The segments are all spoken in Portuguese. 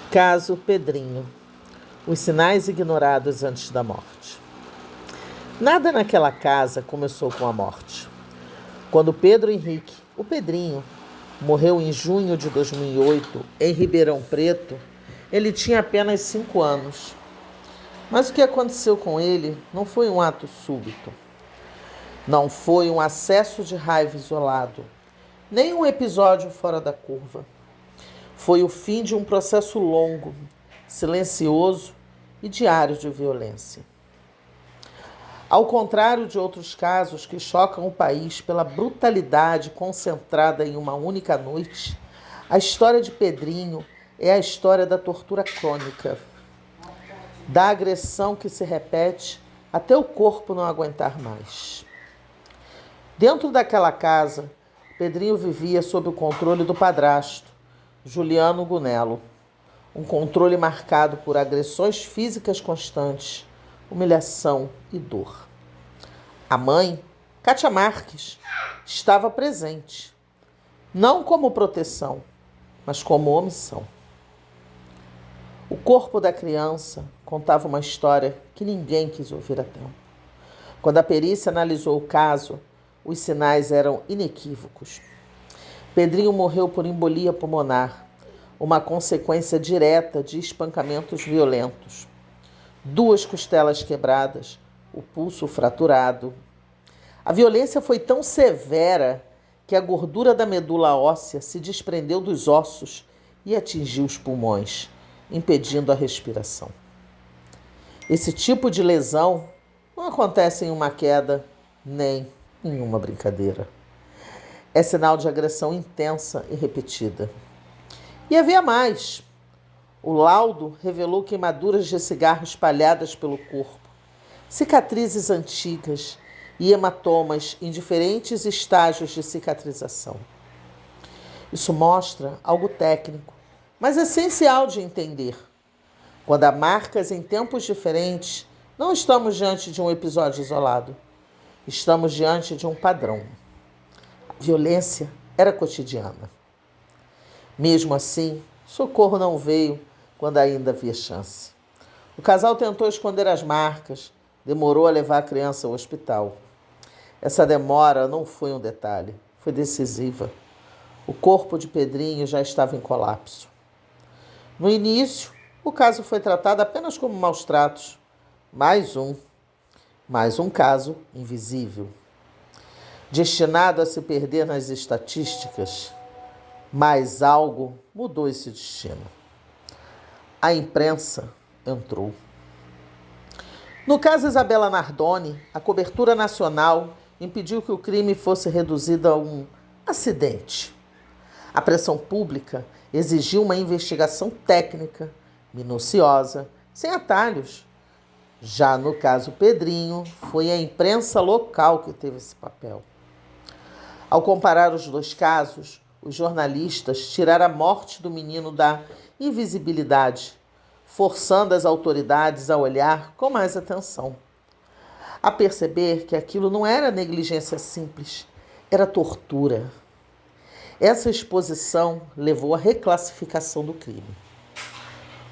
Caso Pedrinho. Os sinais ignorados antes da morte. Nada naquela casa começou com a morte. Quando Pedro Henrique, o Pedrinho, morreu em junho de 2008 em Ribeirão Preto, ele tinha apenas 5 anos. Mas o que aconteceu com ele não foi um ato súbito. Não foi um acesso de raiva isolado, nem um episódio fora da curva. Foi o fim de um processo longo, silencioso e diário de violência. Ao contrário de outros casos que chocam o país pela brutalidade concentrada em uma única noite, a história de Pedrinho é a história da tortura crônica, da agressão que se repete até o corpo não aguentar mais. Dentro daquela casa, Pedrinho vivia sob o controle do padrasto, Juliano Gunello. Um controle marcado por agressões físicas constantes, humilhação e dor. A mãe, Cátia Marques, estava presente, não como proteção, mas como omissão. O corpo da criança contava uma história que ninguém quis ouvir a tempo. Quando a perícia analisou o caso, os sinais eram inequívocos. Pedrinho morreu por embolia pulmonar, uma consequência direta de espancamentos violentos. 2 costelas quebradas, o pulso fraturado. A violência foi tão severa que a gordura da medula óssea se desprendeu dos ossos e atingiu os pulmões, impedindo a respiração. Esse tipo de lesão não acontece em uma queda nem em uma brincadeira. É sinal de agressão intensa e repetida. E havia mais. O laudo revelou queimaduras de cigarro espalhadas pelo corpo, cicatrizes antigas e hematomas em diferentes estágios de cicatrização. Isso mostra algo técnico, mas essencial de entender. Quando há marcas em tempos diferentes, não estamos diante de um episódio isolado. Estamos diante de um padrão. A violência era cotidiana. Mesmo assim, socorro não veio quando ainda havia chance. O casal tentou esconder as marcas, demorou a levar a criança ao hospital. Essa demora não foi um detalhe, foi decisiva. O corpo de Pedrinho já estava em colapso. No início, o caso foi tratado apenas como maus tratos. Mais um caso invisível, destinado a se perder nas estatísticas. Mas algo mudou esse destino. A imprensa entrou. No caso Isabela Nardoni, a cobertura nacional impediu que o crime fosse reduzido a um acidente. A pressão pública exigiu uma investigação técnica, minuciosa, sem atalhos. Já no caso Pedrinho, foi a imprensa local que teve esse papel. Ao comparar os 2 casos, os jornalistas tiraram a morte do menino da invisibilidade, forçando as autoridades a olhar com mais atenção, a perceber que aquilo não era negligência simples, era tortura. Essa exposição levou à reclassificação do crime.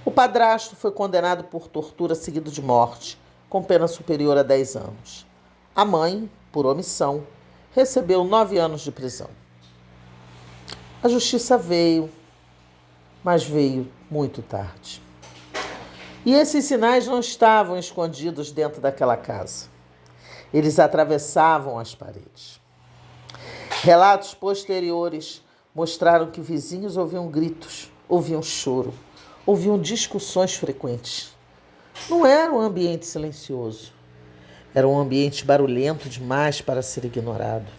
O padrasto foi condenado por tortura seguido de morte, com pena superior a 10 anos. A mãe, por omissão, recebeu 9 anos de prisão. A justiça veio, mas veio muito tarde. E esses sinais não estavam escondidos dentro daquela casa. Eles atravessavam as paredes. Relatos posteriores mostraram que vizinhos ouviam gritos, ouviam choro, ouviam discussões frequentes. Não era um ambiente silencioso. Era um ambiente barulhento demais para ser ignorado.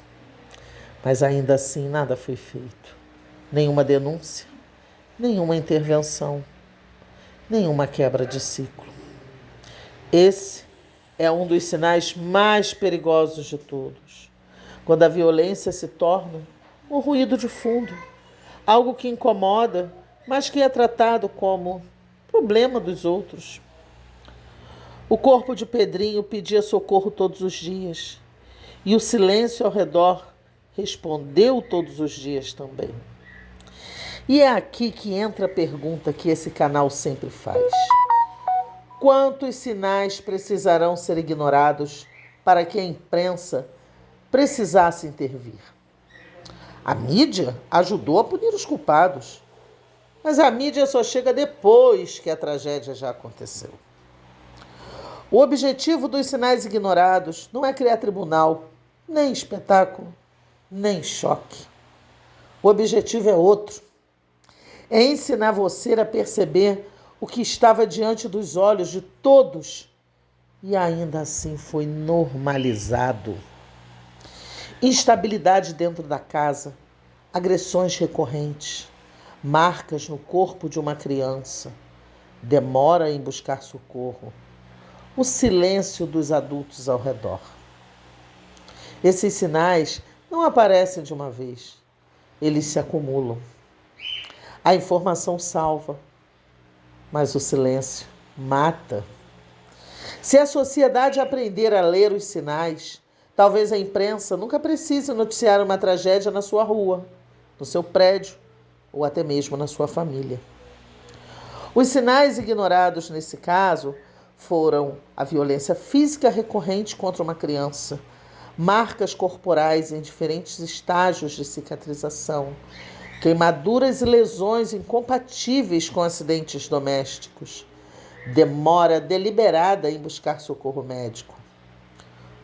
Mas ainda assim nada foi feito. Nenhuma denúncia, nenhuma intervenção, nenhuma quebra de ciclo. Esse é um dos sinais mais perigosos de todos. Quando a violência se torna um ruído de fundo, algo que incomoda, mas que é tratado como problema dos outros. O corpo de Pedrinho pedia socorro todos os dias, e o silêncio ao redor respondeu todos os dias também. E é aqui que entra a pergunta que esse canal sempre faz: quantos sinais precisarão ser ignorados para que a imprensa precisasse intervir? A mídia ajudou a punir os culpados, mas a mídia só chega depois que a tragédia já aconteceu. O objetivo dos sinais ignorados não é criar tribunal, nem espetáculo, nem choque. O objetivo é outro. É ensinar você a perceber o que estava diante dos olhos de todos e ainda assim foi normalizado. Instabilidade dentro da casa, agressões recorrentes, marcas no corpo de uma criança, demora em buscar socorro, o silêncio dos adultos ao redor. Esses sinais não aparecem de uma vez, eles se acumulam. A informação salva, mas o silêncio mata. Se a sociedade aprender a ler os sinais, talvez a imprensa nunca precise noticiar uma tragédia na sua rua, no seu prédio ou até mesmo na sua família. Os sinais ignorados nesse caso foram a violência física recorrente contra uma criança, marcas corporais em diferentes estágios de cicatrização, queimaduras e lesões incompatíveis com acidentes domésticos, demora deliberada em buscar socorro médico,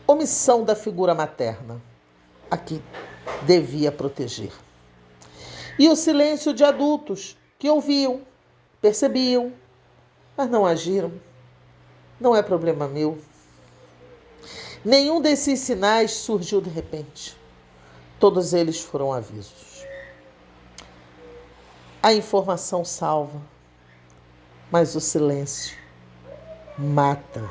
omissão da figura materna, a que devia proteger, e o silêncio de adultos que ouviam, percebiam, mas não agiram. Não é problema meu. Nenhum desses sinais surgiu de repente. Todos eles foram avisos. A informação salva, mas o silêncio mata.